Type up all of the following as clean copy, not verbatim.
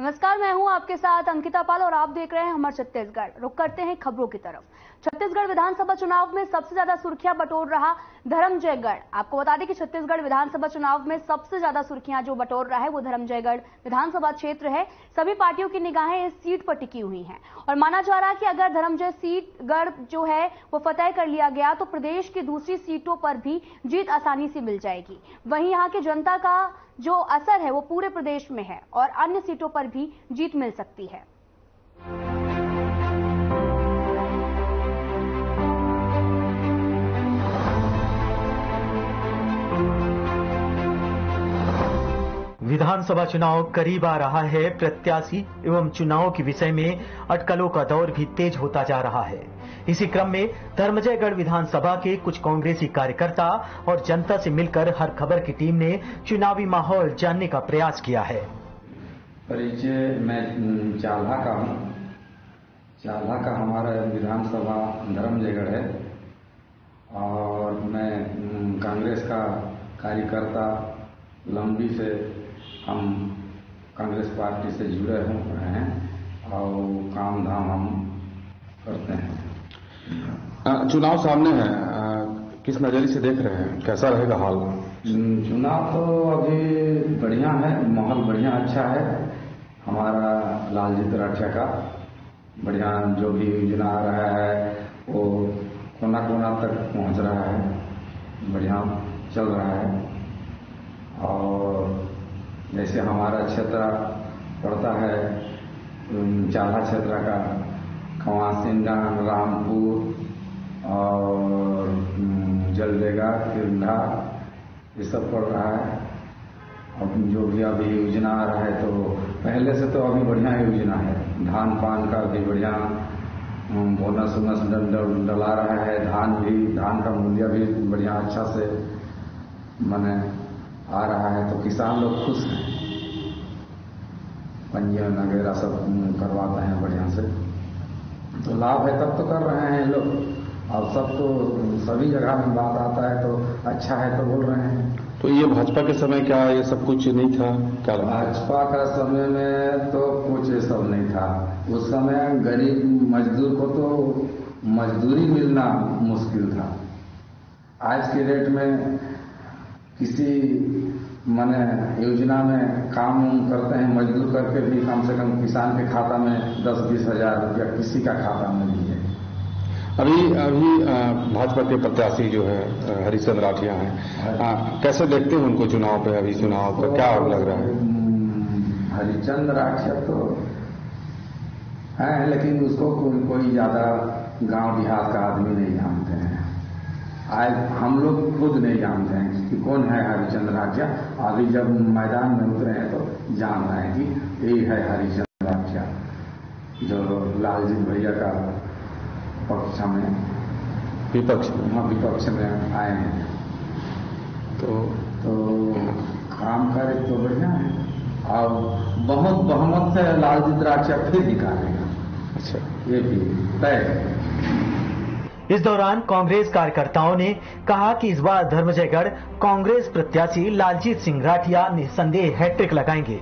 नमस्कार, मैं हूं आपके साथ अंकिता पाल और आप देख रहे हैं हमार छत्तीसगढ़। रुक करते हैं खबरों की तरफ। छत्तीसगढ़ विधानसभा चुनाव में सबसे ज्यादा सुर्खियां बटोर रहा धर्मजयगढ़। आपको बता दें कि छत्तीसगढ़ विधानसभा चुनाव में सबसे ज्यादा सुर्खियां जो बटोर रहा है वो धर्मजयगढ़ विधानसभा क्षेत्र है। सभी पार्टियों की निगाहें इस सीट पर टिकी हुई हैं और माना जा रहा है कि अगर धर्मजय सीटगढ़ जो है वो फतेह कर लिया गया तो प्रदेश की दूसरी सीटों पर भी जीत आसानी से मिल जाएगी। वहीं यहाँ की जनता का जो असर है वो पूरे प्रदेश में है और अन्य सीटों पर भी जीत मिल सकती है। विधानसभा चुनाव करीब आ रहा है। प्रत्याशी एवं चुनाव के विषय में अटकलों का दौर भी तेज होता जा रहा है। इसी क्रम में धर्मजयगढ़ विधानसभा के कुछ कांग्रेसी कार्यकर्ता और जनता से मिलकर हर खबर की टीम ने चुनावी माहौल जानने का प्रयास किया है। परिचय, मैं चाल्हा का हूँ। चाल्हा का हमारा विधानसभा धर्मजयगढ़ है और मैं कांग्रेस का कार्यकर्ता लंबी से हम कांग्रेस पार्टी से जुड़े हैं और काम धाम हम करते हैं। चुनाव सामने है, किस नजरिए से देख रहे हैं, कैसा रहेगा हाल? चुनाव तो अभी बढ़िया है, माहौल बढ़िया अच्छा है। हमारा लालजी राठिया का बढ़िया जो भी योजना आ रहा है वो कोना कोना तक पहुंच रहा है, बढ़िया चल रहा है। और जैसे हमारा क्षेत्र पड़ता है चाल्हा क्षेत्र का खवासिंगा, रामपुर और जलदेगा, किरंधा, ये सब पड़ रहा है। अब जो भी अभी योजना आ रहा है तो पहले से तो अभी बढ़िया योजना है। धान पान का भी बढ़िया बोनस वोनस डला रहा है। धान का मूल्य भी बढ़िया अच्छा से माने आ रहा है तो किसान लोग खुश हैं। पंजीयन वगैरह सब करवाते हैं बढ़िया से, तो लाभ है तब तो कर रहे हैं लोग। और सब तो सभी जगह में बात आता है तो अच्छा है तो बोल रहे हैं। तो ये भाजपा के समय क्या ये सब कुछ नहीं था क्या? भाजपा का समय में तो कुछ ये सब नहीं था। उस समय गरीब मजदूर को तो मजदूरी मिलना मुश्किल था। आज के डेट में किसी माने योजना में काम करते हैं मजदूर करके भी कम से कम किसान के खाता में 10-20 हजार रुपया किसी का खाता में नहीं है। अभी भाजपा के प्रत्याशी जो है हरिचंद राठिया हैं, कैसे देखते हैं उनको चुनाव पे? अभी चुनाव पर क्या लग रहा है? हरिचंद राठिया तो है लेकिन उसको कोई ज्यादा गांव देहात का आदमी नहीं जानते हैं। आज हम लोग खुद नहीं जानते हैं कि कौन है हरिचंद राठिया। अभी जब मैदान में उतरे हैं तो जान रहे हैं कि यही है हरिचंद राठिया जो लालजी भैया का पक्ष में विपक्ष में आए हैं। तो काम करे तो बढ़िया है और बहुत बहुमत से लालजी राठिया फिर निकालेगा। अच्छा, ये भी तय है। इस दौरान कांग्रेस कार्यकर्ताओं ने कहा कि इस बार धर्मजयगढ़ कांग्रेस प्रत्याशी लालजीत सिंह राठिया निसंदेह हैट्रिक लगाएंगे,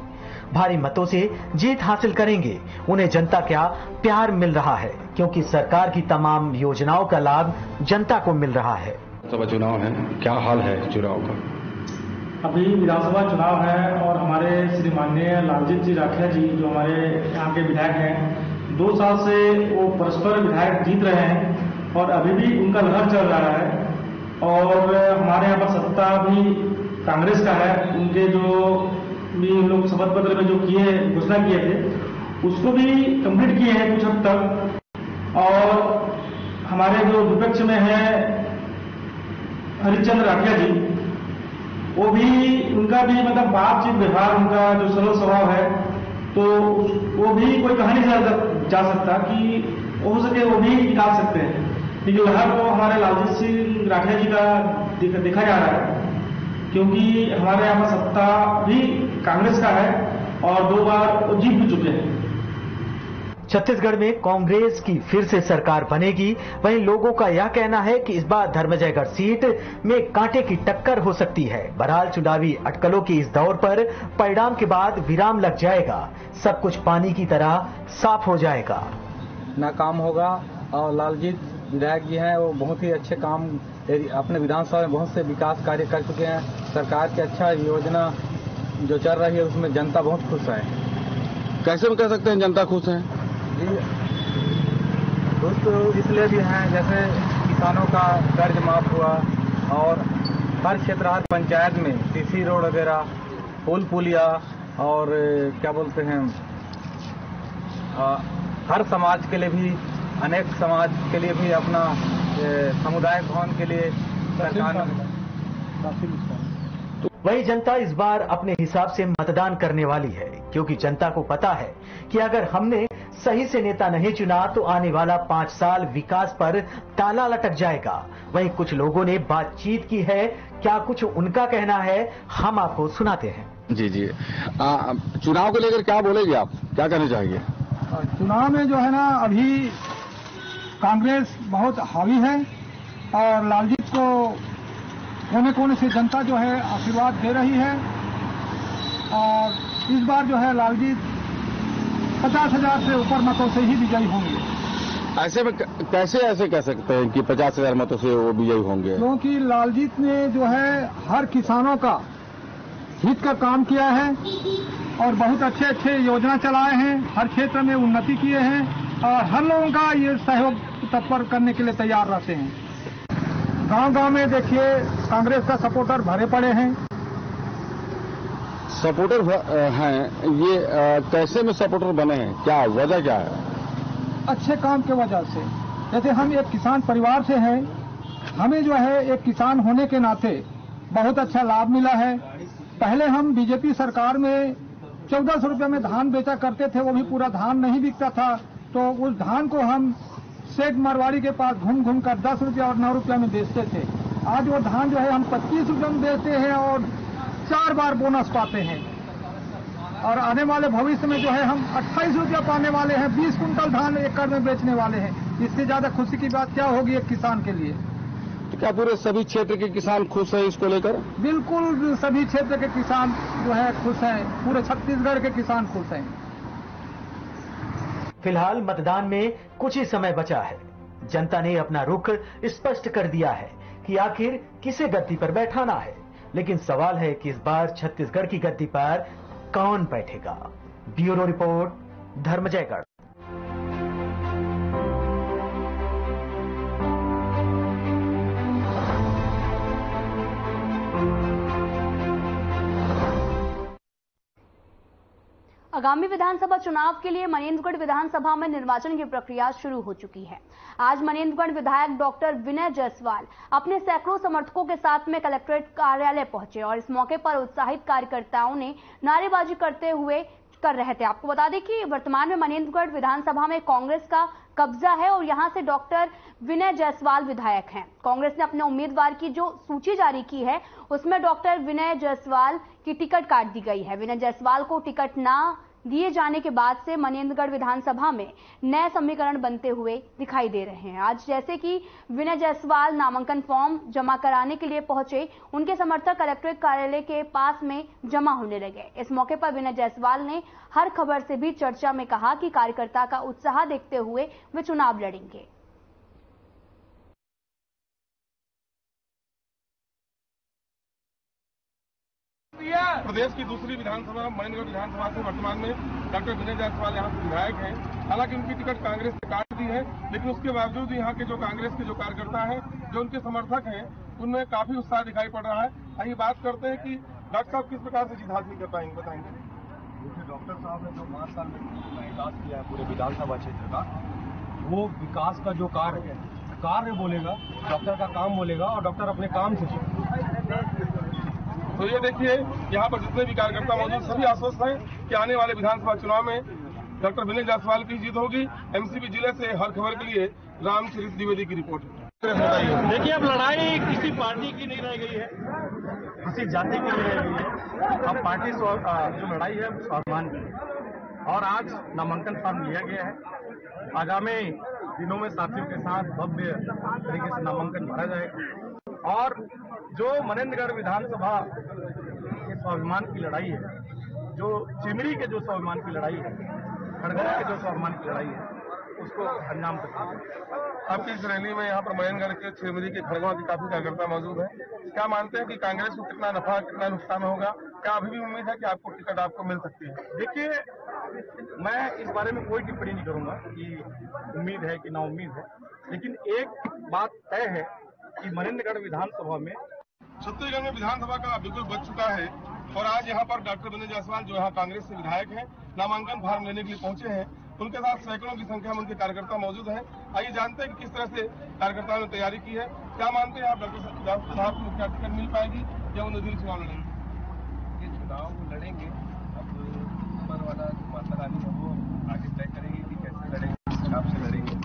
भारी मतों से जीत हासिल करेंगे। उन्हें जनता का प्यार मिल रहा है क्योंकि सरकार की तमाम योजनाओं का लाभ जनता को मिल रहा है। विधानसभा चुनाव है, क्या हाल है चुनाव का? अभी विधानसभा चुनाव है और हमारे श्री माननीय लालजीत जी राठिया जी जो हमारे यहाँ के विधायक हैं, 2 साल से वो परस्पर विधायक जीत रहे हैं और अभी भी उनका लहर चल रहा है। और हमारे यहाँ पर सत्ता भी कांग्रेस का है। उनके जो भी लोग शपथ पत्र में जो घोषणा किए थे उसको भी कंप्लीट किए हैं कुछ हद तक। और हमारे जो विपक्ष में है हरिचंद राठिया जी, वो भी उनका भी मतलब बातचीत व्यवहार उनका जो सरल स्वभाव है तो वो भी कोई कहानी जा सकता कि हो सके वो भी निकाल सकते हैं। लेकिन लहर को हमारे लालजीत सिंह राठिया जी का देखा जा रहा है क्योंकि हमारे यहाँ पर सत्ता भी कांग्रेस का है और 2 बार वो जीत भी चुके हैं। छत्तीसगढ़ में कांग्रेस की फिर से सरकार बनेगी। वहीं लोगों का यह कहना है कि इस बार धर्मजयगढ़ सीट में कांटे की टक्कर हो सकती है। बहरहाल चुनावी अटकलों के इस दौर पर परिणाम के बाद विराम लग जाएगा, सब कुछ पानी की तरह साफ हो जाएगा। नाकाम होगा और लालजीत विधायक जी हैं, वो बहुत ही अच्छे काम अपने विधानसभा में बहुत से विकास कार्य कर चुके हैं। सरकार की अच्छा योजना जो चल रही है उसमें जनता बहुत खुश है। कैसे में कह सकते हैं जनता खुश है? खुश तो इसलिए भी हैं, जैसे किसानों का कर्ज माफ हुआ और हर क्षेत्रांत पंचायत में सीसी रोड वगैरह, पुल पुलिया और क्या बोलते हैं, हर समाज के लिए भी, अनेक समाज के लिए भी अपना समुदाय भवन के लिए सरकार वही जनता इस बार अपने हिसाब से मतदान करने वाली है, क्योंकि जनता को पता है कि अगर हमने सही से नेता नहीं चुना तो आने वाला 5 साल विकास पर ताला लटक जाएगा। वहीं कुछ लोगों ने बातचीत की है, क्या कुछ उनका कहना है हम आपको सुनाते हैं। जी जी, चुनाव को लेकर क्या बोलेंगे आप, क्या कहना चाहेंगे? चुनाव में जो है ना, अभी कांग्रेस बहुत हावी है और लालजीत को कोने कोने से जनता जो है आशीर्वाद दे रही है और इस बार जो है लालजीत 50,000 से ऊपर मतों से ही विजयी होंगे। ऐसे में कैसे ऐसे कह सकते हैं कि 50,000 मतों से वो विजयी होंगे? क्योंकि लालजीत ने जो है हर किसानों का हित का काम किया है और बहुत अच्छे अच्छे योजना चलाए हैं, हर क्षेत्र में उन्नति किए हैं और हर लोगों का ये सहयोग तत्पर करने के लिए तैयार रहते हैं। गांव-गांव में देखिए कांग्रेस का सपोर्टर भरे पड़े हैं। सपोर्टर हैं ये कैसे में सपोर्टर बने हैं, क्या वजह क्या है? अच्छे काम के वजह से। जैसे हम एक किसान परिवार से हैं, हमें जो है एक किसान होने के नाते बहुत अच्छा लाभ मिला है। पहले हम बीजेपी सरकार में 1400 रुपये में धान बेचा करते थे, वो भी पूरा धान नहीं बिकता था, तो उस धान को हम सेठ मारवाड़ी के पास घूम घूम कर 10 रुपया और 9 रुपया में बेचते थे। आज वो धान जो है हम 25 रुपये में बेचते हैं और 4 बार बोनस पाते हैं और आने वाले भविष्य में जो है हम 28 रुपया पाने वाले हैं। 20 कुंटल धान एकड़ में बेचने वाले हैं। इससे ज्यादा खुशी की बात क्या होगी एक किसान के लिए? तो क्या पूरे सभी क्षेत्र के किसान खुश हैं इसको लेकर? बिल्कुल, सभी क्षेत्र के किसान जो है खुश हैं, पूरे छत्तीसगढ़ के किसान खुश हैं। फिलहाल मतदान में कुछ ही समय बचा है। जनता ने अपना रुख स्पष्ट कर दिया है कि आखिर किसे गद्दी पर बैठाना है, लेकिन सवाल है कि इस बार छत्तीसगढ़ की गद्दी पर कौन बैठेगा। Bureau report, Dharamjaigarh. आगामी विधानसभा चुनाव के लिए मनेन्द्रगढ़ विधानसभा में निर्वाचन की प्रक्रिया शुरू हो चुकी है। आज मनेन्द्रगढ़ विधायक डॉक्टर विनय जायसवाल अपने सैकड़ों समर्थकों के साथ में कलेक्ट्रेट कार्यालय पहुंचे और इस मौके पर उत्साहित कार्यकर्ताओं ने नारेबाजी करते हुए कर रहे थे। आपको बता दें कि वर्तमान में मनेन्द्रगढ़ विधानसभा में कांग्रेस का कब्जा है और यहां से डॉक्टर विनय जायसवाल विधायक हैं। कांग्रेस ने अपने उम्मीदवार की जो सूची जारी की है उसमें डॉक्टर विनय जायसवाल की टिकट काट दी गई है। विनय जायसवाल को टिकट ना दिए जाने के बाद से मनेन्द्रगढ़ विधानसभा में नए समीकरण बनते हुए दिखाई दे रहे हैं। आज जैसे कि विनय जायसवाल नामांकन फॉर्म जमा कराने के लिए पहुंचे, उनके समर्थक कलेक्ट्रेट कार्यालय के पास में जमा होने लगे। इस मौके पर विनय जायसवाल ने हर खबर से भी चर्चा में कहा कि कार्यकर्ता का उत्साह देखते हुए वे चुनाव लड़ेंगे। प्रदेश की दूसरी विधानसभा मनेन्द्रगढ़ विधानसभा से वर्तमान में डॉक्टर विनय जायसवाल यहाँ से विधायक हैं। हालांकि उनकी टिकट कांग्रेस ने काट दी है, लेकिन उसके बावजूद यहाँ के जो कांग्रेस के जो कार्यकर्ता हैं, जो उनके समर्थक हैं, उनमें काफी उत्साह दिखाई पड़ रहा है। आइए बात करते हैं कि डॉक्टर साहब किस प्रकार से जीत हासिल कर पाएंगे, बताएंगे। देखिए, डॉक्टर साहब ने जो 5 साल में विकास किया है पूरे विधानसभा क्षेत्र का, वो विकास का जो कार्य बोलेगा, डॉक्टर का काम बोलेगा और डॉक्टर अपने काम से तो ये देखिए, यहाँ पर जितने भी कार्यकर्ता मौजूद सभी आश्वस्त हैं कि आने वाले विधानसभा चुनाव में डॉक्टर विनय जायसवाल की जीत होगी। एमसीपी जिले से हर खबर के लिए रामचरित द्विवेदी की रिपोर्ट। देखिए, अब लड़ाई किसी पार्टी की नहीं रह गई है, किसी जाति की नहीं रह गई है। अब पार्टी जो लड़ाई है स्वाभिमान की, और आज नामांकन फॉर्म लिया गया है। आगामी दिनों में साथियों के साथ भव्य तरीके से नामांकन भरा जाएगा और जो मनेंद्रगढ़ विधानसभा के स्वाभिमान की लड़ाई है, जो चिमरी के जो स्वाभिमान की लड़ाई है, खड़गपुर के जो स्वाभिमान की लड़ाई है, उसको अंजाम तक आपकी इस रैली में यहाँ पर मनेंद्रगढ़ के चिमरी के खड़गवा के काफी कार्यकर्ता मौजूद है। क्या मानते हैं कि कांग्रेस को कितना नफा कितना नुकसान होगा? क्या अभी भी उम्मीद है कि आपको टिकट आपको मिल सकती है? देखिए, मैं इस बारे में कोई टिप्पणी नहीं करूंगा कि उम्मीद है कि ना उम्मीद है, लेकिन एक बात तय है कि मनेंद्रगढ़ विधानसभा में छत्तीसगढ़ में विधानसभा का बिल्कुल बच चुका है और आज यहाँ पर डॉक्टर विनय जायसवाल जो यहाँ कांग्रेस से विधायक हैं, नामांकन फॉर्म लेने के लिए पहुंचे हैं। उनके साथ सैकड़ों की संख्या में उनके कार्यकर्ता मौजूद हैं। आइए जानते हैं कि किस तरह से कार्यकर्ताओं ने तैयारी की है। क्या मानते हैं आप डॉक्टर साहब को मुख्य टिकट मिल पाएगी या वो निर्दलीय चुनाव लड़ेंगे? ये चुनाव लड़ेंगे, अब ऊपर वाला माता रानी है वो आगे तय करेगी कि कैसे लड़ेंगे, किस हिसाब से लड़ेंगे,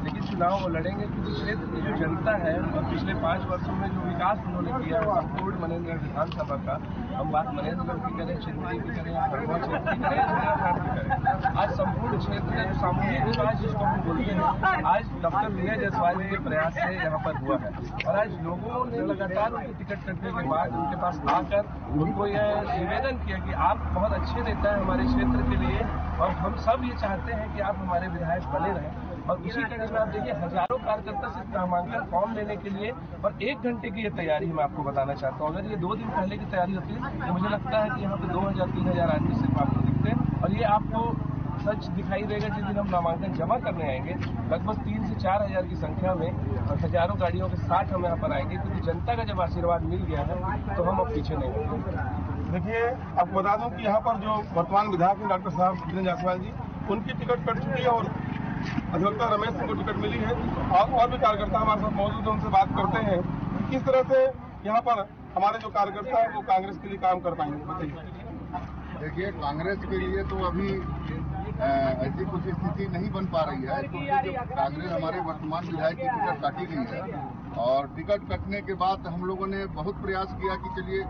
लेकिन चुनाव वो लड़ेंगे क्योंकि क्षेत्र की जो जनता है और पिछले 5 वर्षों में जो विकास उन्होंने किया है संपूर्ण मनेंद्रगढ़ विधानसभा का, हम बात मनेंद्रगढ़ की करें, चिमरी की करें, खड़गवा क्षेत्र की करें, इंदिराघाट की करें, आज संपूर्ण क्षेत्र का जो सामूहिक विकास जिसको हम बोलते हैं, आज डॉक्टर विनय जायसवाल के प्रयास से यहाँ पर हुआ है और आज लोगों ने लगातार उनकी टिकट कटने के बाद उनके पास आकर उनको यह निवेदन किया कि आप बहुत अच्छे नेता हैं हमारे क्षेत्र के लिए और हम सब ये चाहते हैं कि आप हमारे विधायक बने रहें। और उसी कड़ी में आप देखिए हजारों कार्यकर्ता सिर्फ नामांकन फॉर्म लेने के लिए और 1 घंटे की ये तैयारी मैं आपको बताना चाहता हूँ। अगर ये 2 दिन पहले की तैयारी होती तो मुझे लगता है कि यहाँ पे 2000-3000 आदमी सिर्फ आपको दिखते हैं और ये आपको सच दिखाई देगा जिस दिन हम नामांकन जमा करने आएंगे, लगभग 3 से 4 हजार की संख्या में और हजारों गाड़ियों के साथ हम यहाँ पर आएंगे क्योंकि जनता का जब आशीर्वाद मिल गया है तो हम अब पीछे नहीं होंगे। देखिए, आपको बता दूं कि यहाँ पर जो वर्तमान विधायक हैं डॉक्टर साहब विनय जायसवाल जी, उनकी टिकट कट चुकी है और अधिवक्ता रमेश सिंह को टिकट मिली है और भी कार्यकर्ता हमारे साथ मौजूद है, उनसे बात करते हैं किस तरह से यहाँ पर हमारे जो कार्यकर्ता है वो कांग्रेस के लिए काम कर पाएंगे। बताइए। देखिए, कांग्रेस के लिए तो अभी ऐसी कुछ स्थिति नहीं बन पा रही है क्योंकि जो कांग्रेस हमारे वर्तमान विधायक की टिकट काटी गई है और टिकट कटने के बाद हम लोगों ने बहुत प्रयास किया कि चलिए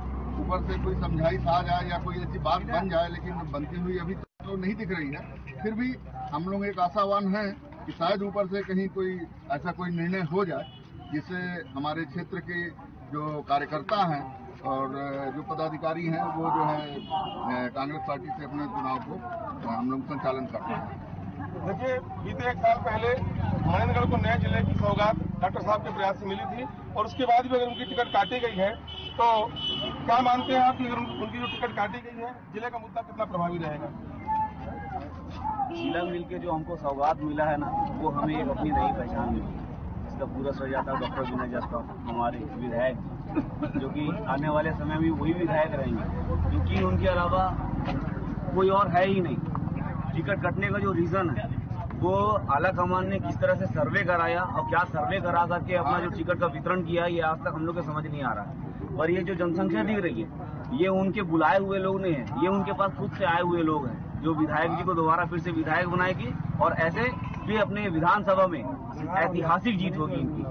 ऊपर से कोई समझाइश आ जाए या कोई ऐसी बात बन जाए, लेकिन बनती हुई अभी तो नहीं दिख रही है। फिर भी हम लोग एक आशावान हैं कि शायद ऊपर से कहीं कोई ऐसा कोई निर्णय हो जाए जिससे हमारे क्षेत्र के जो कार्यकर्ता हैं और जो पदाधिकारी हैं वो जो है कांग्रेस पार्टी से अपने चुनाव को हम लोग संचालन करते हैं। देखिए, बीते 1 साल पहले मनेंद्रगढ़ को नए जिले की सौगात डॉक्टर साहब के प्रयास से मिली थी और उसके बाद भी अगर उनकी टिकट काटी गई है तो क्या मानते हैं आप कि अगर उनकी जो टिकट काटी गई है जिले का मुद्दा कितना प्रभावी रहेगा? जिला मिल के जो हमको सौगात मिला है ना, वो हमें एक अपनी नई पहचान मिली, इसका पूरा श्रेय जाता है डॉक्टर विनय जायसवाल हमारे विधायक, जो कि आने वाले समय में वही विधायक रहेंगे क्योंकि उनके अलावा कोई और है ही नहीं। टिकट कटने का जो रीजन है वो आला कमान ने किस तरह से सर्वे कराया और क्या सर्वे करा करके अपना जो टिकट का वितरण किया, ये आज तक हम लोग को समझ नहीं आ रहा है। और ये जो जनसंख्या दिख रही है ये उनके बुलाए हुए लोग नहीं है, ये उनके पास खुद से आए हुए लोग हैं जो विधायक जी को दोबारा फिर से विधायक बनाएगी और ऐसे भी अपने विधानसभा में ऐतिहासिक जीत होगी इनकी।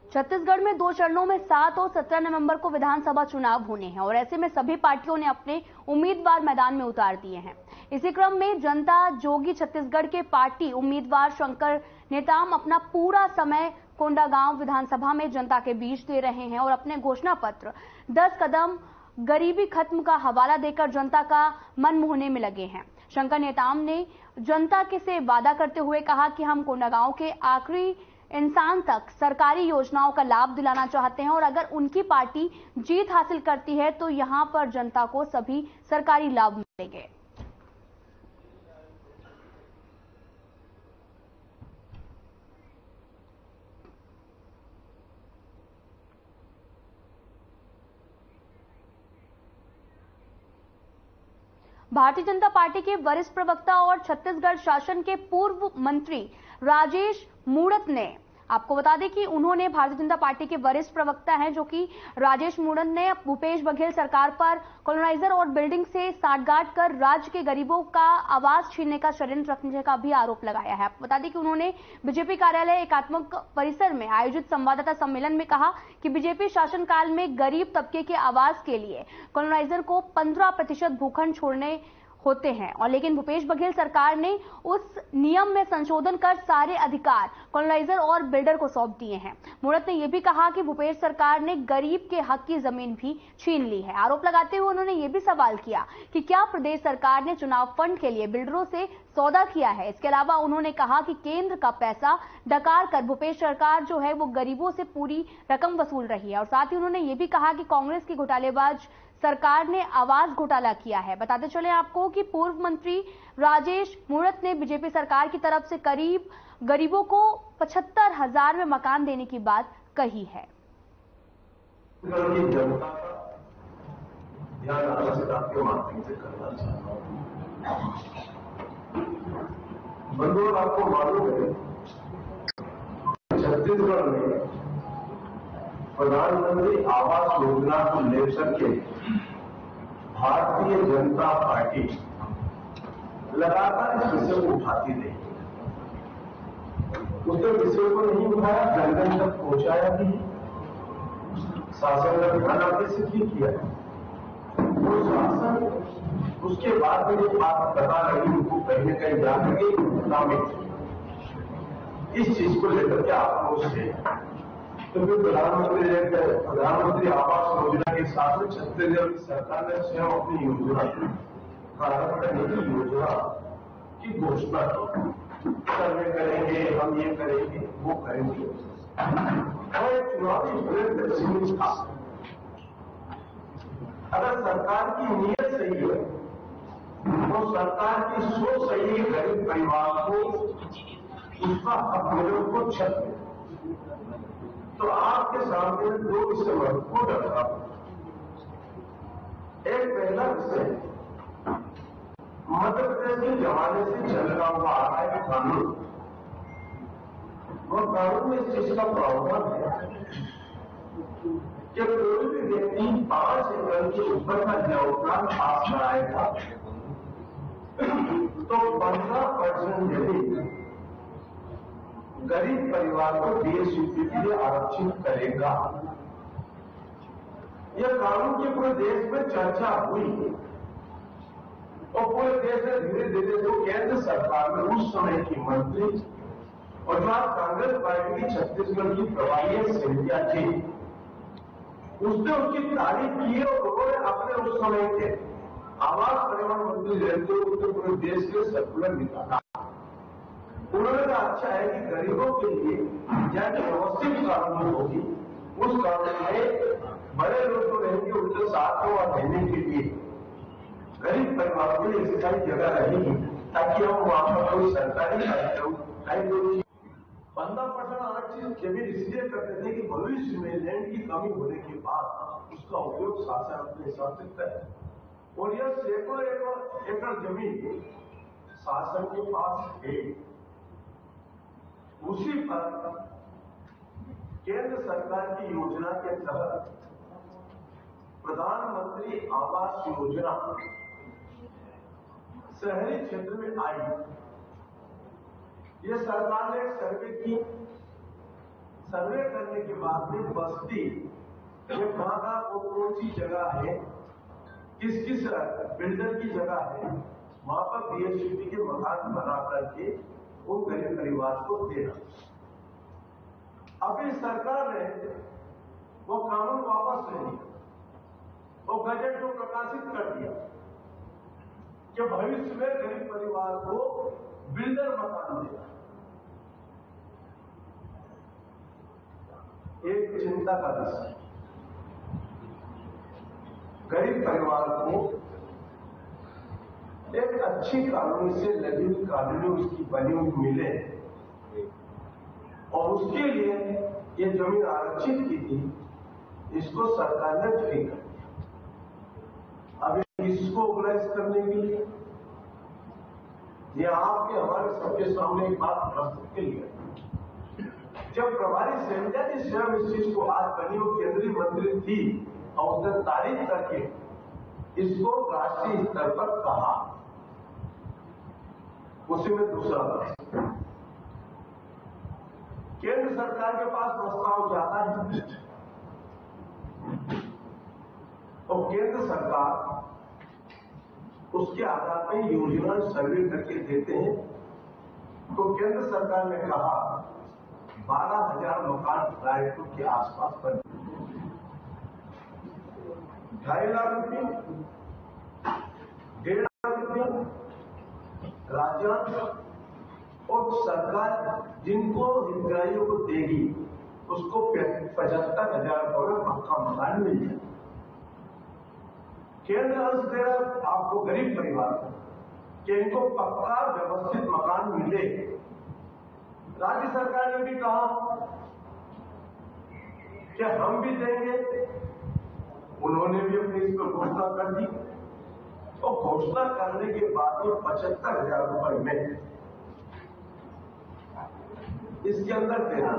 छत्तीसगढ़ में 2 चरणों में 7 और 17 नवंबर को विधानसभा चुनाव होने हैं और ऐसे में सभी पार्टियों ने अपने उम्मीदवार मैदान में उतार दिए हैं। इसी क्रम में जनता जोगी छत्तीसगढ़ के पार्टी उम्मीदवार शंकर नेताम अपना पूरा समय कोंडागांव विधानसभा में जनता के बीच दे रहे हैं और अपने घोषणा पत्र 10 कदम गरीबी खत्म का हवाला देकर जनता का मन मोहने में लगे हैं। शंकर नेताम ने जनता के से वादा करते हुए कहा कि हम कोंडागांव के आखिरी इंसान तक सरकारी योजनाओं का लाभ दिलाना चाहते हैं और अगर उनकी पार्टी जीत हासिल करती है तो यहां पर जनता को सभी सरकारी लाभ मिलेंगे। भारतीय जनता पार्टी के वरिष्ठ प्रवक्ता और छत्तीसगढ़ शासन के पूर्व मंत्री राजेश मूणत ने आपको बता दें कि उन्होंने भारतीय जनता पार्टी के वरिष्ठ प्रवक्ता हैं जो कि राजेश मूणत ने भूपेश बघेल सरकार पर कॉलोनाइजर और बिल्डिंग से साठगांठ कर राज्य के गरीबों का आवास छीनने का षड्यंत्र रचने का भी आरोप लगाया है। आपको बता दें कि उन्होंने बीजेपी कार्यालय एकात्मक परिसर में आयोजित संवाददाता सम्मेलन में कहा कि बीजेपी शासनकाल में गरीब तबके के आवास के लिए कॉलोनाइजर को 15% भूखंड छोड़ने होते हैं और लेकिन भूपेश बघेल सरकार ने उस नियम में संशोधन कर सारे अधिकार कॉलोनाइजर और बिल्डर को सौंप दिए हैं। मूणत ने यह भी कहा कि भूपेश सरकार ने गरीब के हक की जमीन भी छीन ली है। आरोप लगाते हुए उन्होंने यह भी सवाल किया कि क्या प्रदेश सरकार ने चुनाव फंड के लिए बिल्डरों से सौदा किया है। इसके अलावा उन्होंने कहा कि केंद्र का पैसा डकार कर भूपेश सरकार जो है वो गरीबों से पूरी रकम वसूल रही है और साथ ही उन्होंने ये भी कहा कि कांग्रेस की घोटालेबाज सरकार ने आवास घोटाला किया है। बताते चले आपको कि पूर्व मंत्री राजेश मूणत ने बीजेपी सरकार की तरफ से करीब गरीबों को 75,000 में मकान देने की बात कही है। जनता के माध्यम से करना चाहता हूं। बंधुओं, आपको मालूम है छत्तीसगढ़ में प्रधानमंत्री आवास योजना को लेकर के भारतीय जनता पार्टी लगातार इस विषय को उठाती रही। उसने विषय को नहीं उठाया, जन जन तक पहुंचाया भी, शासन का ध्यान आकर्षित भी किया। वो शासन उसके बाद में जो बात बता रही उनको कहीं न कहीं जाकर के इस चीज को लेकर के आप लोग से क्योंकि प्रधानमंत्री आवास योजना के साथ में छत्तीसगढ़ की सरकार ने स्वयं अपनी योजना प्रारंभ करने की योजना की घोषणा की। सर्वे करेंगे, हम ये करेंगे, वो करेंगे और एक चुनावी सीमित था। अगर सरकार की नीयत सही है तो सरकार की सोच सही है, गरीब परिवार को उसका हक मिले, उसको छत मिले। तो आपके सामने दो विषय महत्वपूर्ण रखा। एक पहला विषय मध्य प्रदेश के जमाने से चल रहा हुआ आ रहा है कानून, और कानून में इस चीज का प्रावधान है कि कोई भी व्यक्ति 5 एकड़ के ऊपर का जलप्लान पास कराएगा तो 15% जमीन गरीब परिवार को DSUP के लिए आरक्षित करेगा। यह कानून के पूरे देश में चर्चा हुई और पूरे देश में धीरे धीरे जो केंद्र सरकार में उस समय की मंत्री और जो आज कांग्रेस पार्टी की छत्तीसगढ़ की प्रभारी सिंधिया थी, उसने उसकी तारीफ की और उन्होंने अपने उस समय के आवास परिवहन मंत्री रहते हुए उसने पूरे देश के सर्कुलर निकाला। उन्होंने कहा अच्छा है कि गरीबों के लिए जहाँ व्यवस्थित कानून होगी उस कानून में बड़े लोग जो रहेंगे उनके साथ को देने के लिए गरीब परिवारों के लिए ऐसी सारी जगह रहेगी ताकि हम वहां पर कोई सरकारी कार्यक्रम 15% आरक्षित जमीन इसलिए करते थे कि भविष्य में लैंड की कमी होने के बाद उसका उपयोग शासन अपने हिसाब से करे। और यह सैकड़ों एकड़ जमीन शासन के पास है। उसी पर केंद्र सरकार की योजना के तहत प्रधानमंत्री आवास योजना शहरी क्षेत्र में आई। ये सरकार ने सर्वे की, सर्वे करने के बाद में बस्ती ये कहाँ कौन सी जगह है, किस किस बिल्डर की जगह है, वहां पर DSUP के मकान बना करके वो गरीब परिवार को देना। अभी सरकार ने वो कानून वापस ले लिया, वो बजट को प्रकाशित कर दिया कि भविष्य में गरीब परिवार को बिल्डर मकान देना। एक चिंता का विषय, गरीब परिवार को एक अच्छी कॉलोनी से लगी हुई कॉलोनी उसकी बनी हुई मिले और उसके लिए ये जमीन आरक्षित की थी, इसको सरकार ने ठीक कर दिया। अब इसको ऑर्गेनाइज करने के लिए ये आपके हमारे सबके सामने एक बात प्रस्तुत के लिए जब प्रभारी शैलजा जी स्वयं इस चीज को आज बनी वो केंद्रीय मंत्री थी और उसने तारीफ करके इसको राष्ट्रीय स्तर पर कहा, उसी में दूसरा केंद्र सरकार के पास प्रस्ताव जाता है तो केंद्र सरकार उसके आधार पर योजना सर्वे करके देते हैं। तो केंद्र सरकार ने कहा 12,000 मकान रायपुर के आसपास बने, 2.5 लाख रुपये, 1.5 लाख रुपये राज्य और सरकार जिनको हितग्राहियों को देगी उसको 75,000 रुपये में पक्का मकान मिल जाए। केंद्र अंश दे रहा आपको गरीब परिवार को कि इनको पक्का व्यवस्थित मकान मिले। राज्य सरकार ने भी कहा कि हम भी देंगे, उन्होंने भी अपनी इस पर घोषणा कर दी और घोषणा करने के बाद 75,000 रुपये में इसके अंदर देना।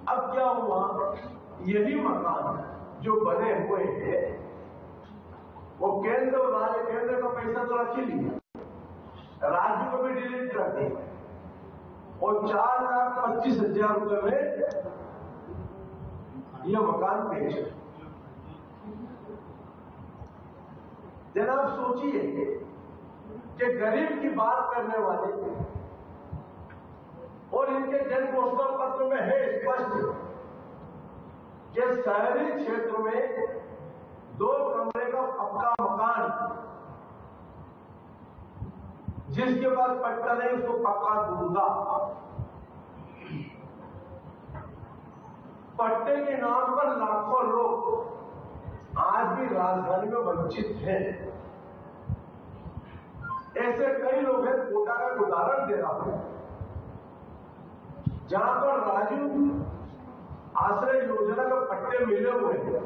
अब क्या हुआ, यही मकान जो बने हुए हैं वो केंद्र और राज्य, केंद्र का पैसा तो रख ही लिया, राज्य को भी डिलीट कर दिया और 4,25,000 रुपये में यह मकान बेचे। जनाब सोचिए कि गरीब की बात करने वाले और इनके जन घोषणा पत्र में है स्पष्ट कि शहरी क्षेत्र में 2 कमरे का पक्का मकान जिसके पास पट्टा नहीं उसको पक्का दूंगा। पट्टे के नाम पर लाखों लोग आज भी राजधानी में वंचित हैं। ऐसे कई लोग हैं, कोटा का उदाहरण दे रहा हूं, जहां पर राजू आश्रय योजना के पट्टे मिले हुए हैं,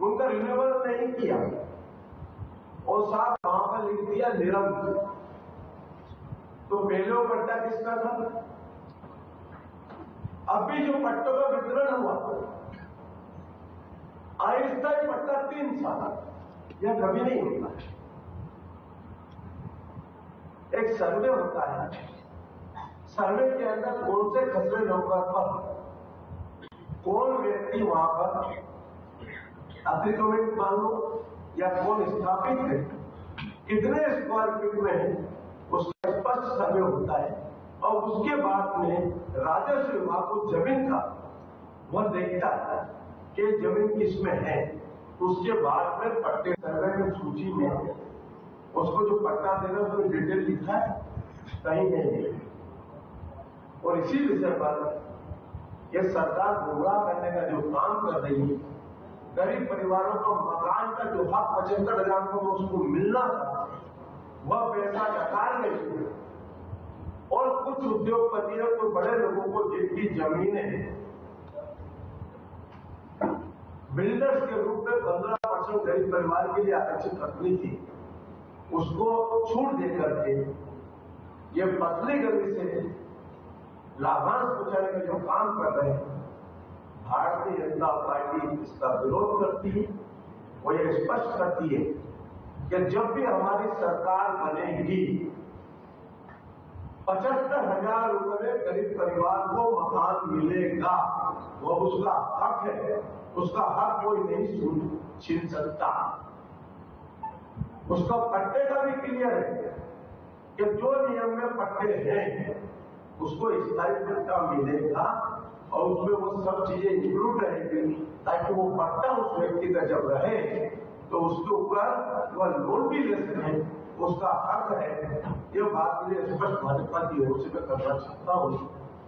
उनका रिन्यूअल नहीं किया और साथ वहां पर लिख दिया निरंतर। तो पहले वो पट्टा किसका था? अभी जो पट्टों का वितरण हुआ अस्थायी पट्टा 3 साल, यह कभी नहीं होता। एक सर्वे होता है, सर्वे के अंदर कौन से खसरे नौकर पर कौन व्यक्ति वहां पर अतिक्रमित मान लो या कौन स्थापित है, कितने स्क्वायर फीट में है, उसका स्पष्ट सर्वे होता है और उसके बाद में राजस्व विभाग को जमीन का वह देखता है कि जमीन किसमें है। उसके बाद में पट्टे सर्वे की सूची में उसको जो पट्टा देना उसमें डिटेल लिखा है, कहीं नहीं। और इसी विषय पर यह सरकार गुमराह करने का जो काम कर रही है, गरीब परिवारों को मकान का जो हक 75,000 को उसको मिलना था वह पैसा नकार गई और कुछ उद्योगपतियों को, बड़े लोगों को जिनकी जमीनें बिल्डर्स के रूप में 15% गरीब परिवार के लिए आरक्षित रखनी थी, उसको छूट देकर के ये पतली गति से लाभांश पहुंचाने का जो काम कर रहे हैं, भारतीय जनता पार्टी इसका विरोध करती है। वो ये स्पष्ट करती है कि जब भी हमारी सरकार बनेगी 75,000 रुपये में गरीब परिवार को मकान मिलेगा, वो उसका हक है, उसका हक कोई नहीं छीन सकता। उसका पट्टे का भी क्लियर है कि जो नियम में पट्टे हैं उसको स्थायी पट्टा मिलेगा और उसमें वो सब चीजें इंक्लूड रहेगी ताकि वो पट्टा उस व्यक्ति का जब रहे तो उसके ऊपर वह लोन भी ले सके, उसका हक है। ये बात मुझे स्पष्ट भाजपा की ओर से मैं करना चाहता हूँ।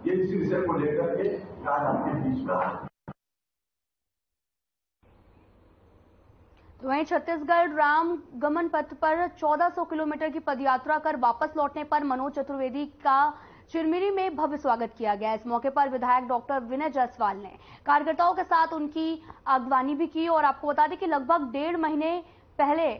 ये इसी विषय को लेकर के आज आपके बीच में आया। तो वहीं छत्तीसगढ़ राम गमन पथ पर 1400 किलोमीटर की पदयात्रा कर वापस लौटने पर मनोज चतुर्वेदी का चिरमिरी में भव्य स्वागत किया गया। इस मौके पर विधायक डॉक्टर विनय जायसवाल ने कार्यकर्ताओं के साथ उनकी अगवानी भी की और आपको बता दें कि लगभग 1.5 महीने पहले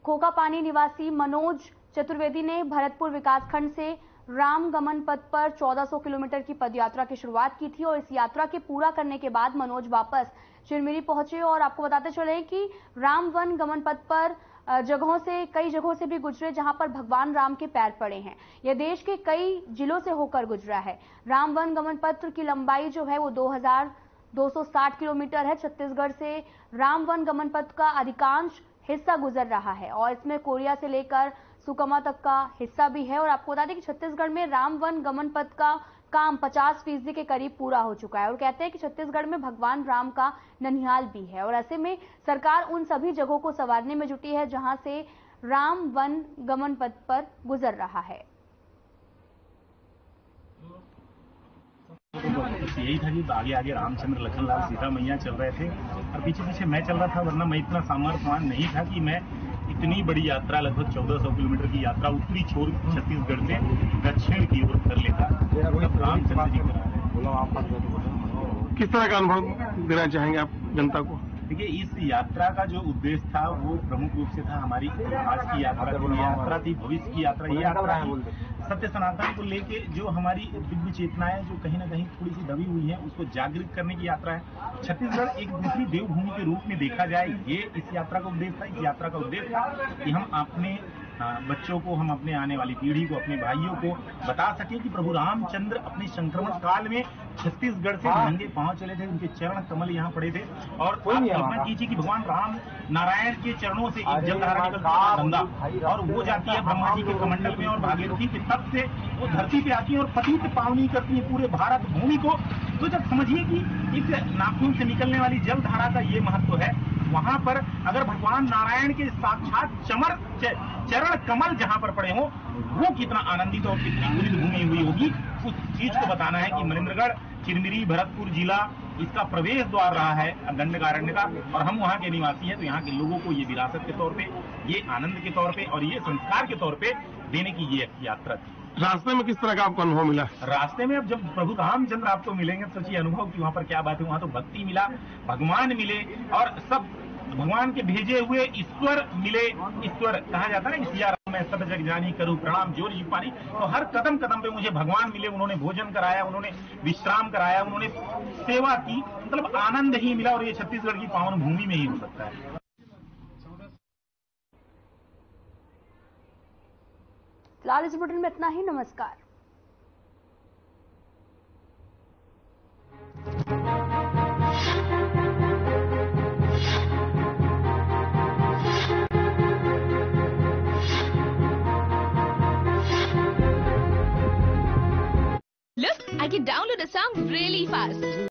खोकापानी निवासी मनोज चतुर्वेदी ने भरतपुर विकासखंड से राम गमन पथ पर 1400 किलोमीटर की पदयात्रा की शुरुआत की थी और इस यात्रा के पूरा करने के बाद मनोज वापस चिरमिरी पहुंचे। और आपको बताते चले कि राम वन गमन पथ पर कई जगहों से भी गुजरे जहां पर भगवान राम के पैर पड़े हैं। यह देश के कई जिलों से होकर गुजरा है। राम वन गमन पथ की लंबाई जो है वो 2260 किलोमीटर है। छत्तीसगढ़ से राम वन गमन पथ का अधिकांश हिस्सा गुजर रहा है और इसमें कोरिया से लेकर सुकमा तक का हिस्सा भी है। और आपको बता दें कि छत्तीसगढ़ में राम वन गमन पथ का काम 50% के करीब पूरा हो चुका है और कहते हैं कि छत्तीसगढ़ में भगवान राम का ननिहाल भी है और ऐसे में सरकार उन सभी जगहों को संवारने में जुटी है जहां से राम वन गमन पथ पर गुजर रहा है। यही था कि आगे आगे रामचंद्र लखनलाल सीता मैया चल रहे थे और पीछे पीछे मैं चल रहा था, वरना मैं इतना सामर्थ्यवान नहीं था कि मैं इतनी बड़ी यात्रा लगभग 1400 किलोमीटर की यात्रा उत्तरी छोर छत्तीसगढ़ से दक्षिण की ओर कर लेता। रामचंद्र जी किस तरह का अनुभव देना चाहेंगे आप जनता को? देखिए, इस यात्रा का जो उद्देश्य था वो प्रमुख रूप से था हमारी इतिहास की यात्रा थी, भविष्य की यात्रा। ये यात्रा सत्य सनातन को लेके जो हमारी दिव्य चेतनाएं जो कहीं ना कहीं थोड़ी सी दबी हुई है उसको जागृत करने की यात्रा है। छत्तीसगढ़ एक दूसरी देवभूमि के रूप में देखा जाए, ये इस यात्रा का उद्देश्य था। इस यात्रा का उद्देश्य था कि हम अपने बच्चों को, हम अपने आने वाली पीढ़ी को, अपने भाइयों को बता सके कि प्रभु रामचंद्र अपने संक्रमण काल में छत्तीसगढ़ से नंगे पांव चले थे, उनके चरण कमल यहाँ पड़े थे। और आप कल्पना कीजिए कि भगवान राम नारायण के चरणों से एक जलधारा निकलती है गंगा और वो जाती है ब्रह्मा जी के कमंडल में और भागीरथी के तट से वो धरती पे आती है और पतित पावनी करती है पूरे भारत भूमि को। तो जब समझिए कि एक नाखून से निकलने वाली जलधारा का ये महत्व है, वहां पर अगर भगवान नारायण के साक्षात चरण कमल जहां पर पड़े हों, वो कितना आनंदित और कितनी उदित भूमि हुई होगी, उस चीज को बताना है कि मनेन्द्रगढ़, चिरमिरी, भरतपुर जिला इसका प्रवेश द्वार रहा है दंडकारण्य का और हम वहां के निवासी हैं। तो यहाँ के लोगों को ये विरासत के तौर पे, ये आनंद के तौर पे और ये संस्कार के तौर पे देने की ये यात्रा थी। रास्ते में किस तरह का आपको अनुभव मिला? रास्ते में अब जब प्रभु रामचंद्र आपको मिलेंगे तो सोचिए अनुभव की वहां पर क्या बात है। वहां तो भक्ति मिला, भगवान मिले और सब भगवान के भेजे हुए ईश्वर मिले। ईश्वर कहा जाता है ना, इसिया मैं सब जग जानी करूं प्रणाम जोर जी पानी। तो हर कदम कदम पे मुझे भगवान मिले, उन्होंने भोजन कराया, उन्होंने विश्राम कराया, उन्होंने सेवा की, मतलब आनंद ही मिला। और ये छत्तीसगढ़ की पावन भूमि में ही हो सकता है। फिलहाल इस बुलेटिन में इतना ही। नमस्कार। Look, I can download a song really fast.